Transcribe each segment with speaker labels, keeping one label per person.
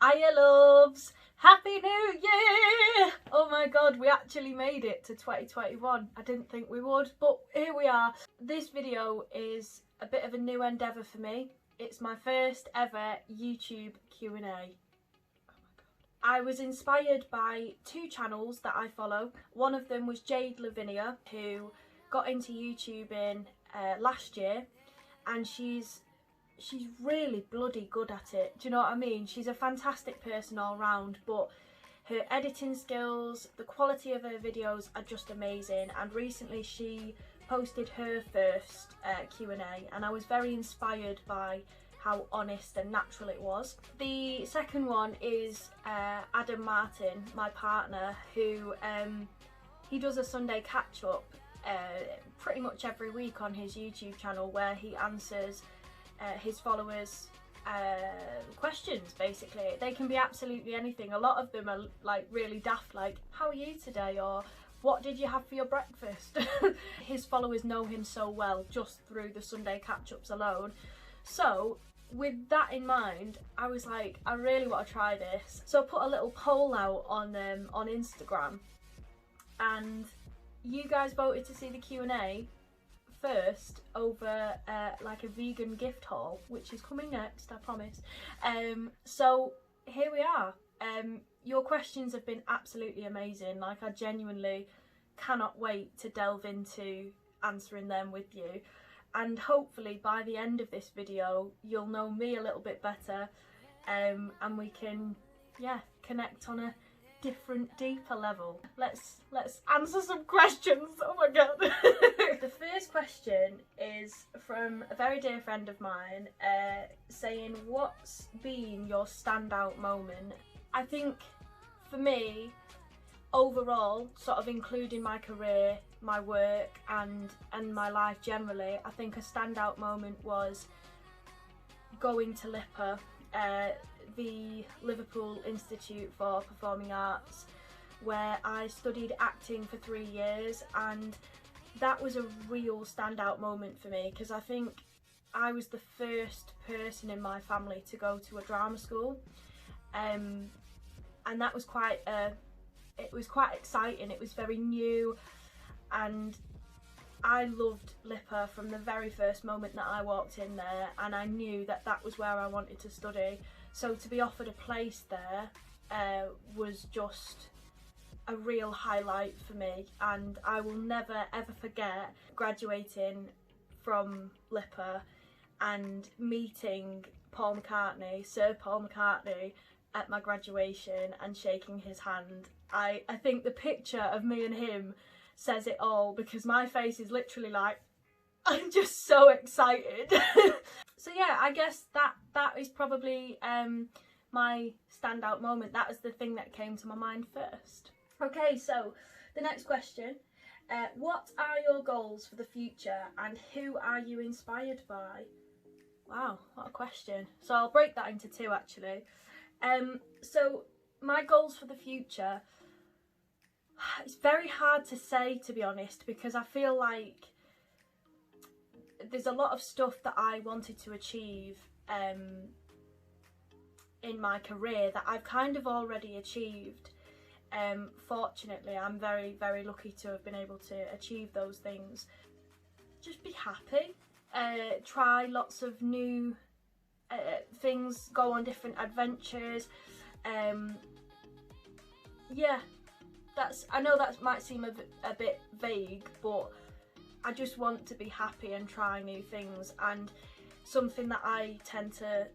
Speaker 1: Hiya loves! Happy New Year! Oh my god, we actually made it to 2021. I didn't think we would, but here we are. This video is a bit of a new endeavour for me. It's my first ever YouTube Q&A. I was inspired by two channels that I follow. One of them was Jade Lavinia, who got into YouTubing last year, and she's really bloody good at it. Do you know what I mean? She's a fantastic person all round, but her editing skills, the quality of her videos are just amazing. And recently she posted her first Q&A, and I was very inspired by how honest and natural it was. The second one is Adam Martin, my partner, who he does a Sunday catch-up pretty much every week on his YouTube channel, where he answers his followers questions. Basically, they can be absolutely anything. A lot of them are like really daft, like how are you today, or what did you have for your breakfast? His followers know him so well just through the Sunday catch-ups alone. So with that in mind, I was like, I really want to try this. So I put a little poll out on Instagram, and you guys voted to see the Q&A first over like a vegan gift haul, which is coming next, I promise. So here we are. Your questions have been absolutely amazing. Like, I genuinely cannot wait to delve into answering them with you, and hopefully by the end of this video you'll know me a little bit better, and we can connect on a different, deeper level. Let's answer some questions. Oh my god. The first question is from a very dear friend of mine, saying, what's been your standout moment? I think for me, overall, sort of including my career, my work and my life generally, I think a standout moment was going to LIPA, the Liverpool Institute for Performing Arts, where I studied acting for 3 years, and that was a real standout moment for me, because I think I was the first person in my family to go to a drama school, and that was quite exciting. It was very new, and I loved LIPA from the very first moment that I walked in there, and I knew that that was where I wanted to study. So to be offered a place there was just a real highlight for me, and I will never ever forget graduating from LIPA and meeting Paul McCartney, Sir Paul McCartney, at my graduation and shaking his hand. I think the picture of me and him says it all, because my face is literally like, I'm just so excited. So yeah, I guess that is probably my standout moment. That was the thing that came to my mind first. Okay, so the next question. What are your goals for the future, and who are you inspired by? Wow, what a question. So I'll break that into two actually. So my goals for the future, it's very hard to say, to be honest, because I feel like there's a lot of stuff that I wanted to achieve in my career that I've kind of already achieved. Fortunately, I'm very, very lucky to have been able to achieve those things. Just be happy, try lots of new things, go on different adventures. Yeah, I know that might seem a bit vague, but I just want to be happy and try new things. And something that I tend to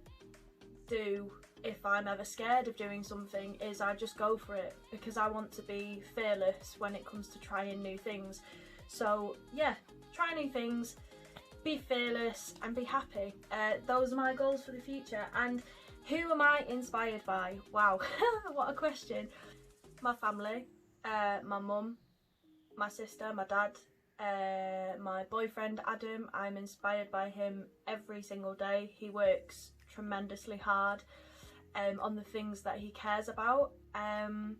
Speaker 1: do if I'm ever scared of doing something is I just go for it, because I want to be fearless when it comes to trying new things. So yeah, try new things, be fearless and be happy. Those are my goals for the future. And who am I inspired by? Wow, what a question. My family, my mum, my sister, my dad, my boyfriend Adam. I'm inspired by him every single day. He works tremendously hard on the things that he cares about. I'm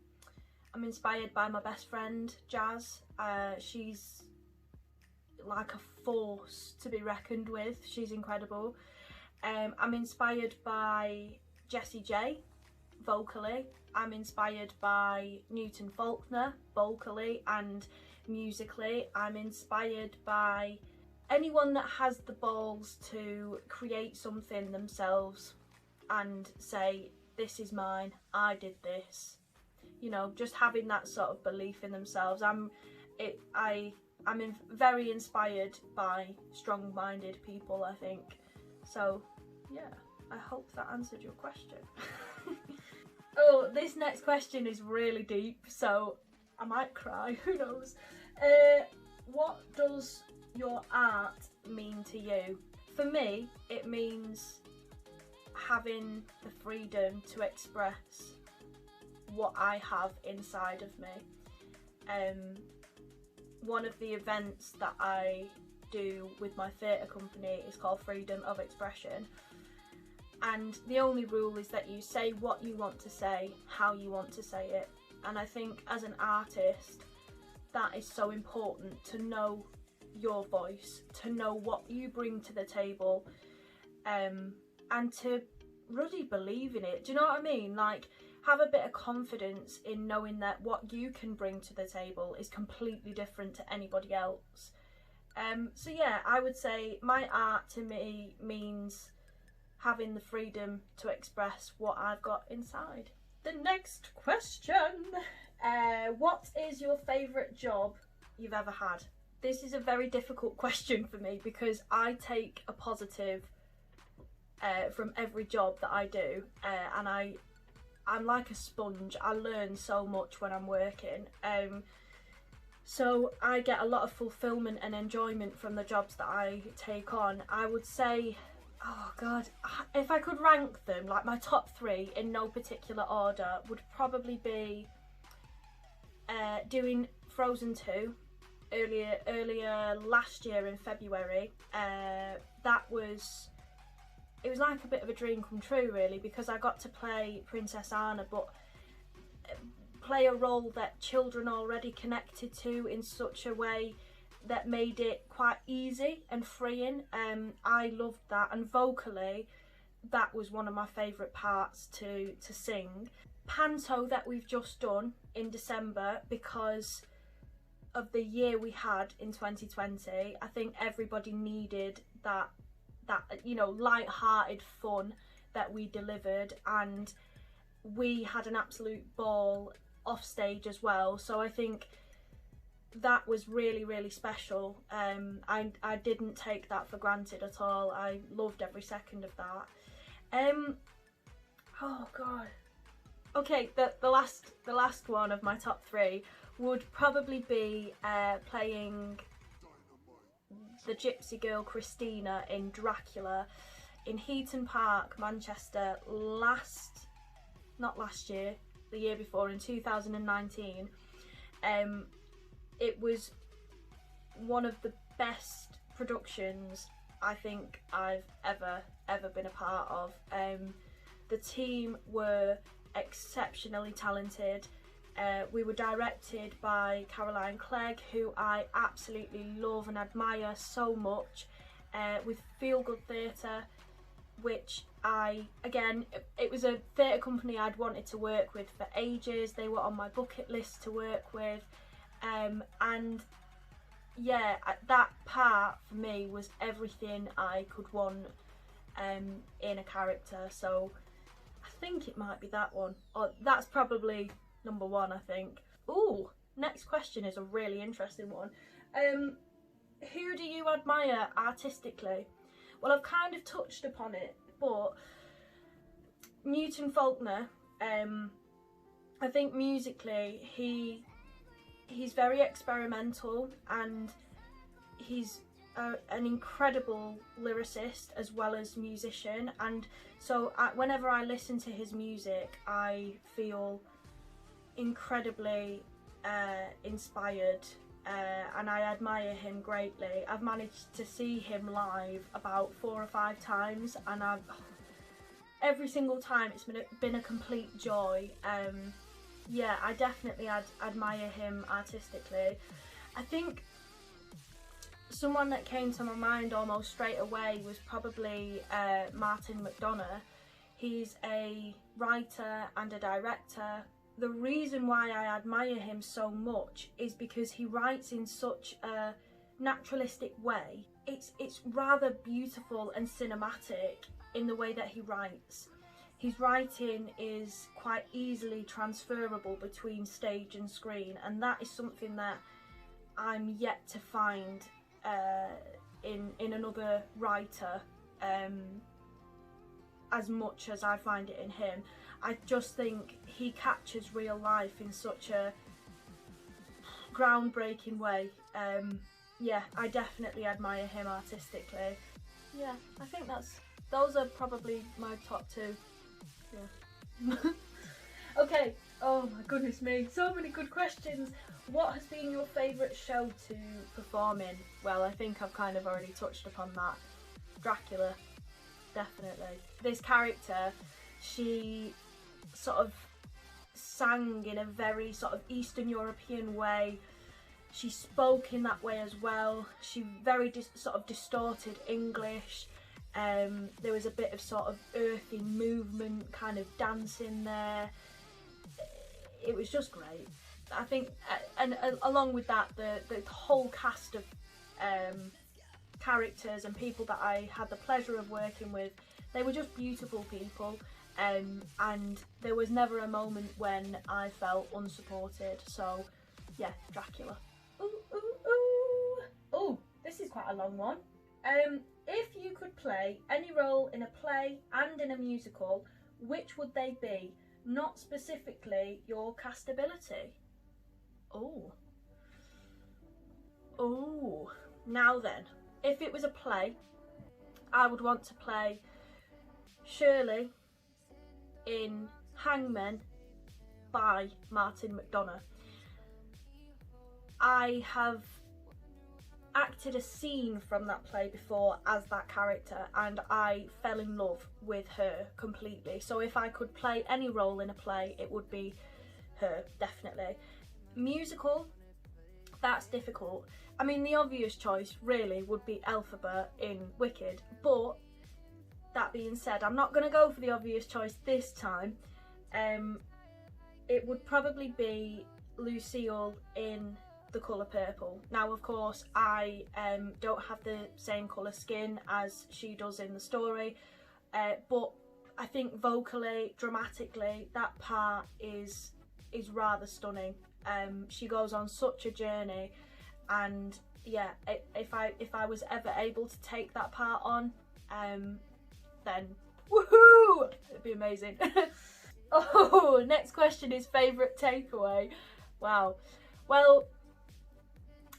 Speaker 1: inspired by my best friend Jazz. She's like a force to be reckoned with. She's incredible. I'm inspired by Jessie J. vocally, I'm inspired by Newton Faulkner vocally, and musically I'm inspired by anyone that has the balls to create something themselves and say, this is mine, I did this. You know, just having that sort of belief in themselves. I'm very inspired by strong-minded people, I think. So yeah, I hope that answered your question. Oh, this next question is really deep, so I might cry, who knows. What does your art mean to you? For me, it means having the freedom to express what I have inside of me. One of the events that I do with my theatre company is called Freedom of Expression, and the only rule is that you say what you want to say, how you want to say it. And I think as an artist, that is so important, to know your voice, to know what you bring to the table, and to really believe in it. Do you know what I mean? Like, have a bit of confidence in knowing that what you can bring to the table is completely different to anybody else. So yeah, I would say my art to me means having the freedom to express what I've got inside. The next question, what is your favourite job you've ever had? This is a very difficult question for me because I take a positive from every job that I do, and I'm like a sponge. I learn so much when I'm working. So I get a lot of fulfilment and enjoyment from the jobs that I take on. I would say, oh God, if I could rank them, like my top 3 in no particular order would probably be doing Frozen 2 earlier last year in February. It was like a bit of a dream come true really, because I got to play Princess Anna, but play a role that children already connected to in such a way that made it quite easy and freeing. I loved that, and vocally that was one of my favourite parts to sing. Panto that we've just done in December, because of the year we had in 2020, I think everybody needed that you know, light-hearted fun that we delivered, and we had an absolute ball off stage as well. So I think that was really, really special. I didn't take that for granted at all. I loved every second of that. Oh God. Okay, the last one of my top 3 would probably be playing the gypsy girl Christina in Dracula in Heaton Park, Manchester, not last year, the year before, in 2019. It was one of the best productions I think I've ever been a part of. The team were exceptionally talented. We were directed by Caroline Clegg, who I absolutely love and admire so much, with Feel Good Theatre, which it was a theatre company I'd wanted to work with for ages. They were on my bucket list to work with, and yeah, that part for me was everything I could want in a character. So I think it might be that one, or that's probably number 1, I think. Ooh, next question is a really interesting one. Who do you admire artistically? Well, I've kind of touched upon it, but Newton Faulkner, I think musically he's very experimental, and he's an incredible lyricist as well as musician, and so whenever I listen to his music I feel incredibly inspired, and I admire him greatly. I've managed to see him live about 4 or 5 times, and every single time it's been a complete joy. Yeah, I definitely admire him artistically. I think someone that came to my mind almost straight away was probably Martin McDonagh. He's a writer and a director. The reason why I admire him so much is because he writes in such a naturalistic way. It's rather beautiful and cinematic in the way that he writes. His writing is quite easily transferable between stage and screen, and that is something that I'm yet to find in another writer as much as I find it in him. I just think he captures real life in such a groundbreaking way. Yeah, I definitely admire him artistically. Yeah, I think those are probably my top two. Yeah. Okay, oh my goodness me, so many good questions. What has been your favourite show to perform in? Well, I think I've kind of already touched upon that. Dracula, definitely. This character, she sort of sang in a very sort of Eastern European way. She spoke in that way as well. She very sort of distorted English. There was a bit of sort of earthy movement, kind of dancing there. It was just great. I think, and along with that, the whole cast of characters and people that I had the pleasure of working with, they were just beautiful people. And there was never a moment when I felt unsupported. So yeah, Dracula. Oh, this is quite a long one. If you could play any role in a play and in a musical, which would they be? Not specifically your castability. Oh. Now then, if it was a play, I would want to play Shirley in Hangmen by Martin McDonagh. I have acted a scene from that play before as that character, and I fell in love with her completely. So if I could play any role in a play, it would be her, definitely. Musical, that's difficult. I mean, the obvious choice really would be Elphaba in Wicked, but that being said, I'm not going to go for the obvious choice this time. It would probably be Lucille in The Colour Purple. Now, of course, I don't have the same colour skin as she does in the story, but I think vocally, dramatically, that part is rather stunning. She goes on such a journey, and yeah, if I was ever able to take that part on, then woohoo, it'd be amazing. Oh, next question is favourite takeaway. Wow. Well,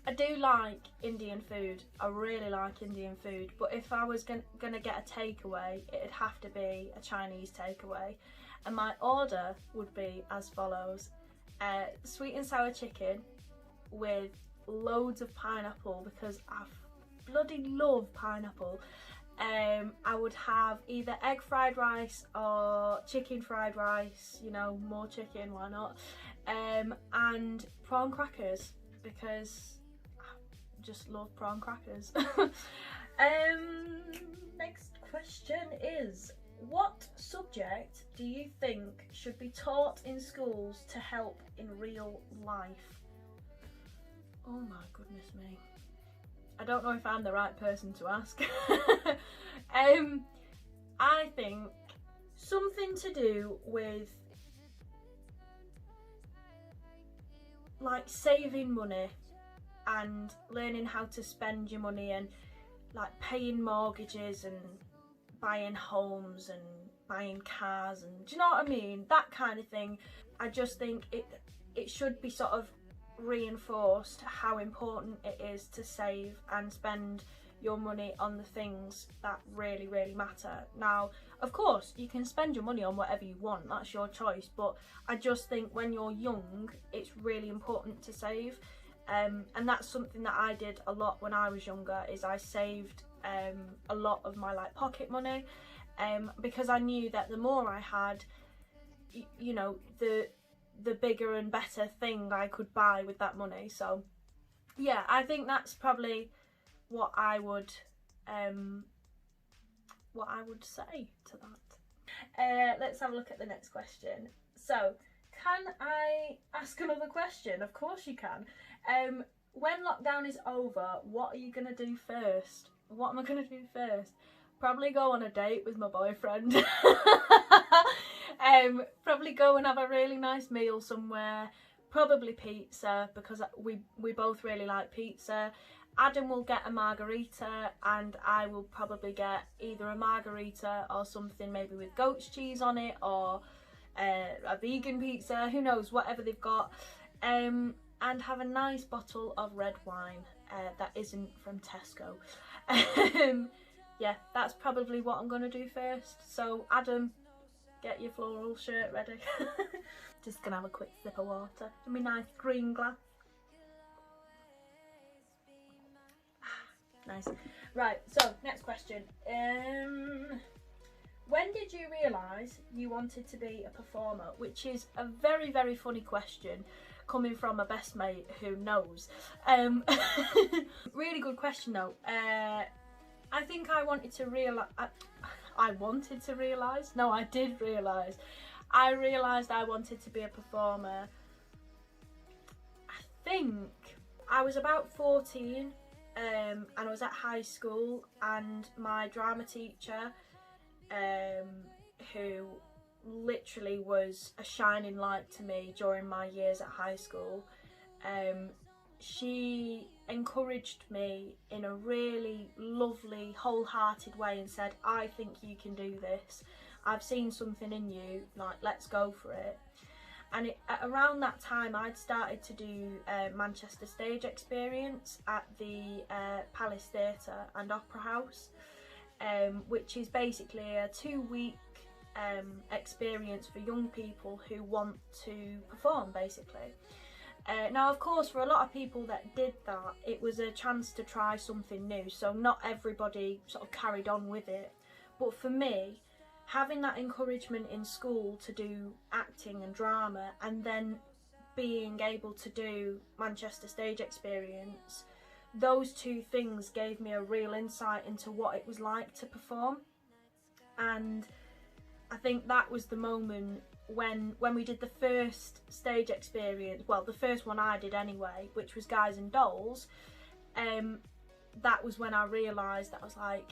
Speaker 1: I do like Indian food. I really like Indian food, but if I was gonna get a takeaway, it'd have to be a Chinese takeaway, and my order would be as follows: sweet and sour chicken with loads of pineapple, because I bloody love pineapple. I would have either egg fried rice or chicken fried rice, you know, more chicken, why not? And prawn crackers, because I just love prawn crackers. Next question is, what subject do you think should be taught in schools to help in real life? Oh my goodness me. I don't know if I'm the right person to ask. I think something to do with like saving money and learning how to spend your money, and like paying mortgages and buying homes and buying cars, and do you know what I mean? That kind of thing. I just think it should be sort of reinforced how important it is to save and spend your money on the things that really, really matter. Now, of course, you can spend your money on whatever you want, that's your choice, but I just think when you're young, it's really important to save. And that's something that I did a lot when I was younger, is I saved a lot of my like pocket money, because I knew that the more I had, you know, the bigger and better thing I could buy with that money. So yeah, I think that's probably what I would say to let's have a look at the next question. So, can I ask another question? Of course you can. When lockdown is over, what are you going to do first? What am I going to do first? Probably go on a date with my boyfriend. Probably go and have a really nice meal somewhere. Probably pizza, because we both really like pizza. Adam will get a margarita and I will probably get either a margarita or something maybe with goat's cheese on it, or a vegan pizza, who knows, whatever they've got. And have a nice bottle of red wine that isn't from Tesco. Yeah, that's probably what I'm going to do first. So Adam, get your floral shirt ready. Just going to have a quick sip of water in my nice green glass. Nice. Right, so next question. When did you realise you wanted to be a performer? Which is a very, very funny question coming from a best mate who knows. Really good question though. I think I wanted to realise, no, I did realise. I realised I wanted to be a performer. I think I was about 14 and I was at high school, and my drama teacher, who literally was a shining light to me during my years at high school, she encouraged me in a really lovely, wholehearted way and said, I think you can do this. I've seen something in you, like, let's go for it. And around that time I'd started to do Manchester stage experience at the Palace Theatre and Opera House, which is basically a 2-week experience for young people who want to perform, basically. Now, of course, for a lot of people that did that, it was a chance to try something new, so not everybody sort of carried on with it. But for me, having that encouragement in school to do acting and drama, and then being able to do Manchester stage experience, those two things gave me a real insight into what it was like to perform. And I think that was the moment when we did the first stage experience, well, the first one I did anyway, which was Guys and Dolls. That was when I realised that I was like,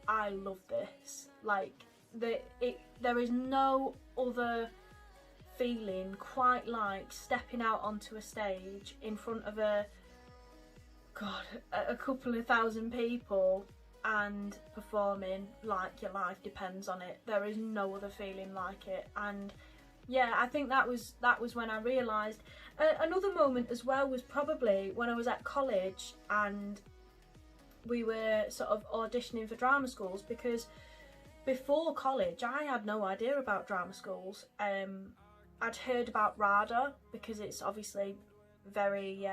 Speaker 1: I love this. Like, there is no other feeling quite like stepping out onto a stage in front of a couple of thousand people and performing like your life depends on it. There is no other feeling like it. And yeah, I think that was when I realised. Another moment as well was probably when I was at college and we were sort of auditioning for drama schools, because before college I had no idea about drama schools. I'd heard about RADA because it's obviously very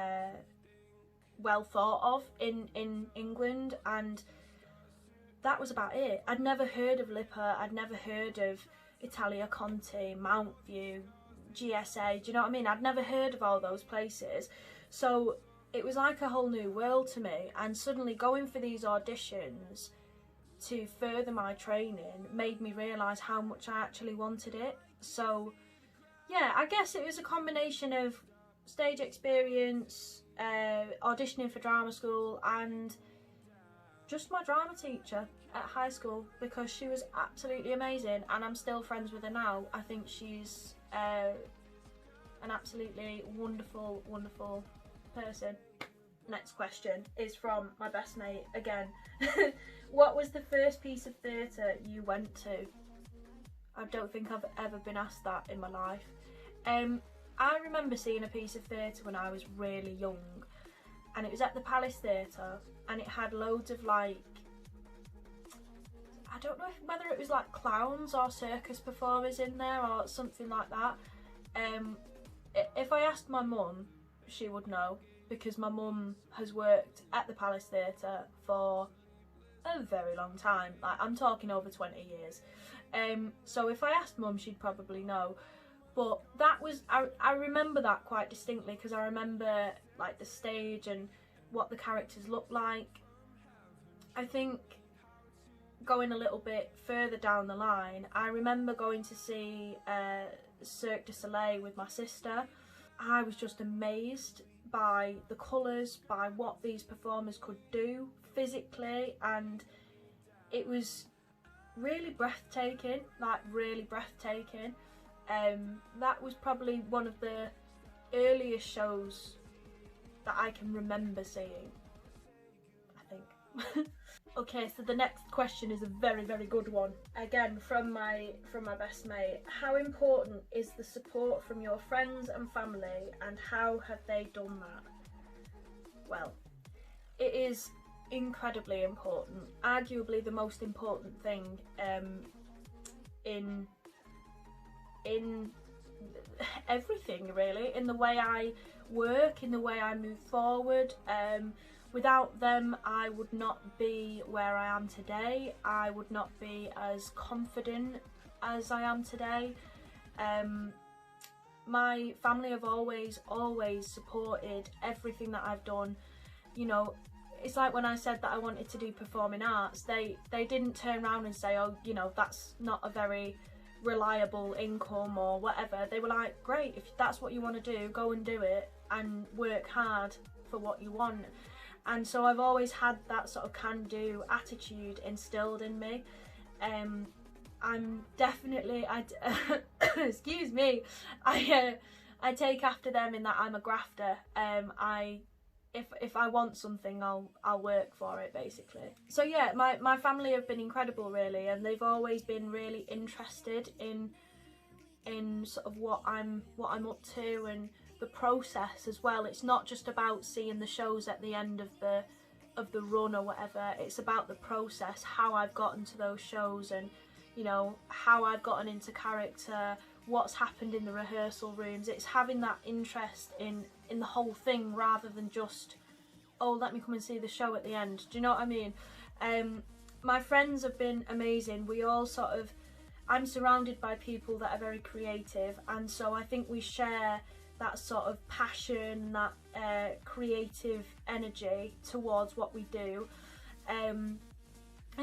Speaker 1: well thought of in England, and that was about it. I'd never heard of LIPA, I'd never heard of Italia Conti, Mount View, GSA, do you know what I mean? I'd never heard of all those places. So it was like a whole new world to me, and suddenly going for these auditions to further my training made me realise how much I actually wanted it. So yeah, I guess it was a combination of stage experience, auditioning for drama school, and just my drama teacher at high school, because she was absolutely amazing and I'm still friends with her now. I think she's an absolutely wonderful, wonderful person. Next question is from my best mate again. What was the first piece of theatre you went to? I don't think I've ever been asked that in my life. I remember seeing a piece of theatre when I was really young, and it was at the Palace Theatre, and it had loads of, like, I don't know whether it was like clowns or circus performers in there or something like that. If I asked my mum, she would know, because my mum has worked at the Palace Theatre for a very long time. Like, I'm talking over 20 years. So if I asked mum, she'd probably know. But that was, I remember that quite distinctly, because I remember like the stage and what the characters looked like. I think going a little bit further down the line, I remember going to see Cirque du Soleil with my sister. I was just amazed by the colours, by what these performers could do physically, and it was really breathtaking, like really breathtaking. That was probably one of the earliest shows that I can remember seeing, I think. Okay, so the next question is a very, very good one. Again, from my best mate. How important is the support from your friends and family, and how have they done that? Well, it is incredibly important. Arguably the most important thing in everything, really. In the way I work, in the way I move forward. Without them, I would not be where I am today. I would not be as confident as I am today. My family have always supported everything that I've done. You know, it's like when I said that I wanted to do performing arts, they didn't turn around and say, oh, you know, that's not a very reliable income or whatever. They were like, great, if that's what you want to do, go and do it and work hard for what you want. And so I've always had that sort of can-do attitude instilled in me. I'm definitely, excuse me, I take after them in that I'm a grafter. If I want something, I'll work for it, basically. So yeah, my family have been incredible, really, and they've always been really interested in sort of what I'm up to and the process as well. It's not just about seeing the shows at the end of the run or whatever. It's about the process, how I've gotten to those shows, and you know, how I've gotten into character, what's happened in the rehearsal rooms. It's having that interest in the whole thing rather than just, oh, let me come and see the show at the end. Do you know what I mean? My friends have been amazing. We all sort of, I'm surrounded by people that are very creative, and so I think we share that sort of passion, that creative energy towards what we do. And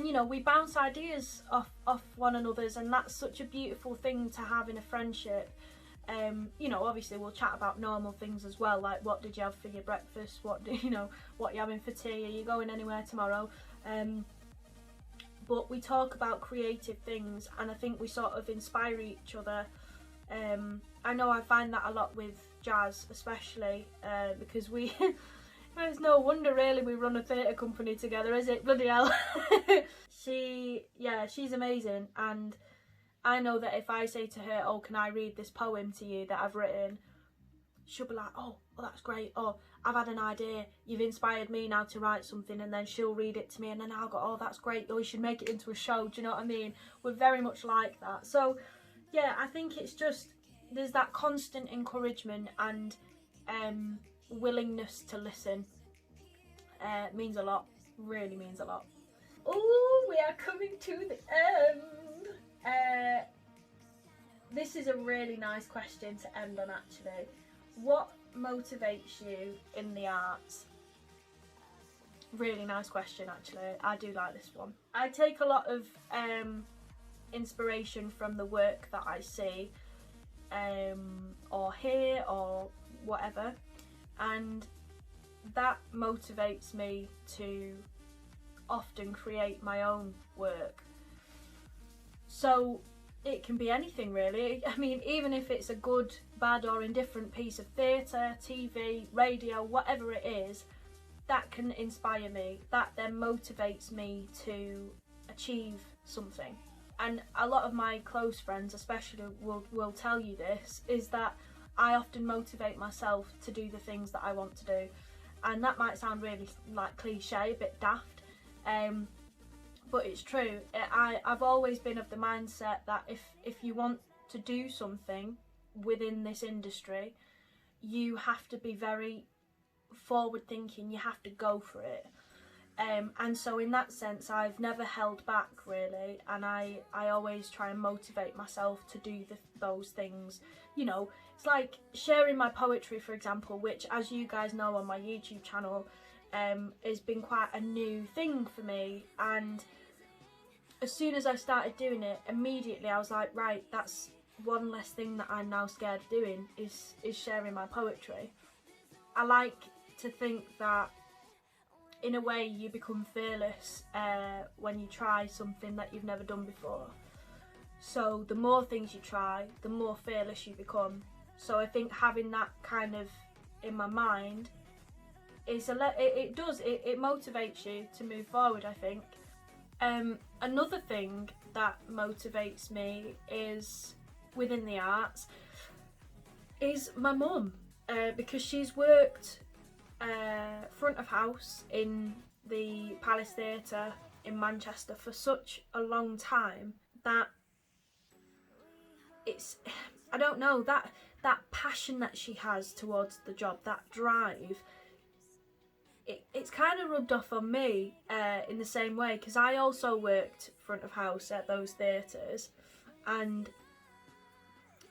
Speaker 1: you know, we bounce ideas off one another's, and that's such a beautiful thing to have in a friendship. You know, obviously we'll chat about normal things as well, like what did you have for your breakfast, what you having for tea, are you going anywhere tomorrow? But we talk about creative things, and I think we sort of inspire each other. I know I find that a lot with Jazz, especially because we it's no wonder really we run a theatre company together, is it? Bloody hell. She's amazing, and I know that if I say to her, oh, can I read this poem to you that I've written, she'll be like, oh that's great, oh, I've had an idea, you've inspired me now to write something, and then she'll read it to me, and then I'll go, oh, that's great, oh, you should make it into a show. Do you know what I mean? We're very much like that. So yeah, I think it's just, there's that constant encouragement and willingness to listen. Means a lot, really means a lot. Oh, we are coming to the end. This is a really nice question to end on, actually. What motivates you in the arts? Really nice question, actually. I do like this one. I take a lot of inspiration from the work that I see or hear or whatever, and that motivates me to often create my own work. So it can be anything, really. I mean, even if it's a good, bad or indifferent piece of theatre, TV, radio, whatever it is, that can inspire me. That then motivates me to achieve something. And a lot of my close friends especially will tell you this, is that I often motivate myself to do the things that I want to do. And that might sound really like cliche, a bit daft, but it's true. I've always been of the mindset that if you want to do something within this industry, you have to be very forward thinking, you have to go for it. And so in that sense, I've never held back, really, and I always try and motivate myself to do those things. You know, it's like sharing my poetry, for example, which, as you guys know on my YouTube channel, has been quite a new thing for me, and as soon as I started doing it, immediately I was like, right, that's one less thing that I'm now scared of doing, is sharing my poetry. I like to think that in a way you become fearless when you try something that you've never done before. So the more things you try, the more fearless you become. So I think having that kind of in my mind is it motivates you to move forward, I think. Another thing that motivates me is within the arts is my mum, because she's worked front of house in the Palace Theatre in Manchester for such a long time that it's, I don't know, that passion that she has towards the job, that drive, it's kind of rubbed off on me in the same way, because I also worked front of house at those theatres, and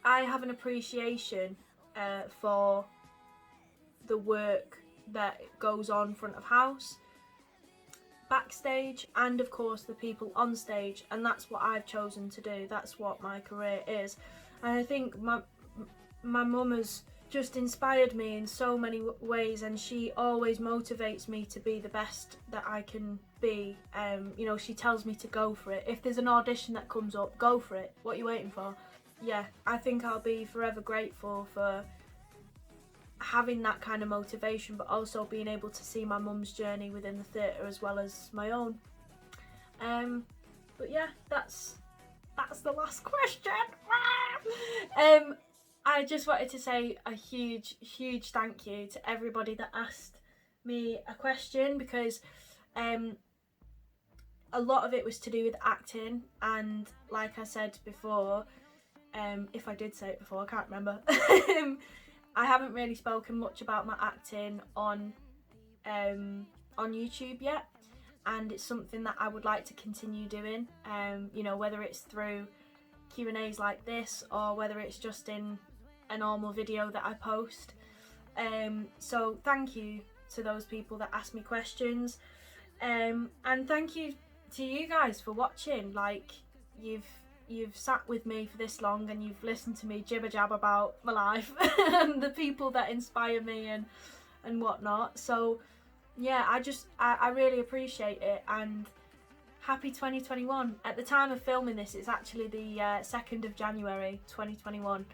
Speaker 1: I have an appreciation for the work that goes on front of house, backstage, and of course the people on stage, and that's what I've chosen to do. That's what my career is, and I think my mum has just inspired me in so many ways, and she always motivates me to be the best that I can be. You know, she tells me to go for it. If there's an audition that comes up, go for it. What are you waiting for? Yeah, I think I'll be forever grateful for having that kind of motivation, but also being able to see my mum's journey within the theatre as well as my own. But yeah, that's the last question. I just wanted to say a huge thank you to everybody that asked me a question, because a lot of it was to do with acting, and like I said before, if I did say it before, I can't remember. I haven't really spoken much about my acting on YouTube yet, and it's something that I would like to continue doing. You know, whether it's through Q&As like this, or whether it's just in a normal video that I post. So thank you to those people that asked me questions, and thank you to you guys for watching. Like, you've sat with me for this long, and you've listened to me jibber jab about my life and the people that inspire me and whatnot. So yeah, I really appreciate it, and happy 2021. At the time of filming this, it's actually the 2nd of January 2021.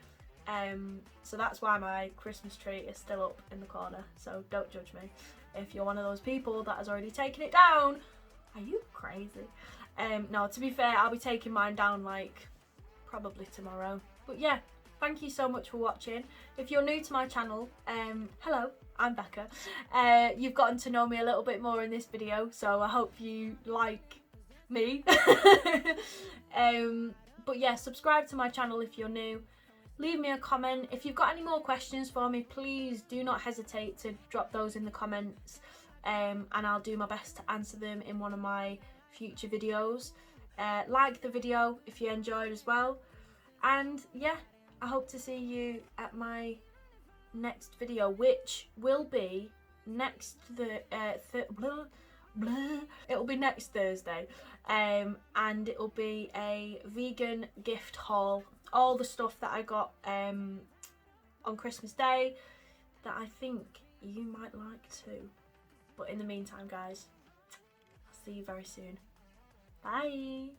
Speaker 1: So that's why my Christmas tree is still up in the corner, so don't judge me if you're one of those people that has already taken it down. Are you crazy? No, to be fair, I'll be taking mine down like probably tomorrow. But yeah, thank you so much for watching. If you're new to my channel, hello, I'm Becca. You've gotten to know me a little bit more in this video, so I hope you like me. But yeah, subscribe to my channel if you're new. Leave me a comment. If you've got any more questions for me, please do not hesitate to drop those in the comments, and I'll do my best to answer them in one of my future videos. Like the video if you enjoyed as well, and yeah, I hope to see you at my next video, which will be it'll be next Thursday, and it'll be a vegan gift haul, all the stuff that I got on Christmas Day that I think you might like too. But in the meantime, guys, I'll see you very soon. Bye.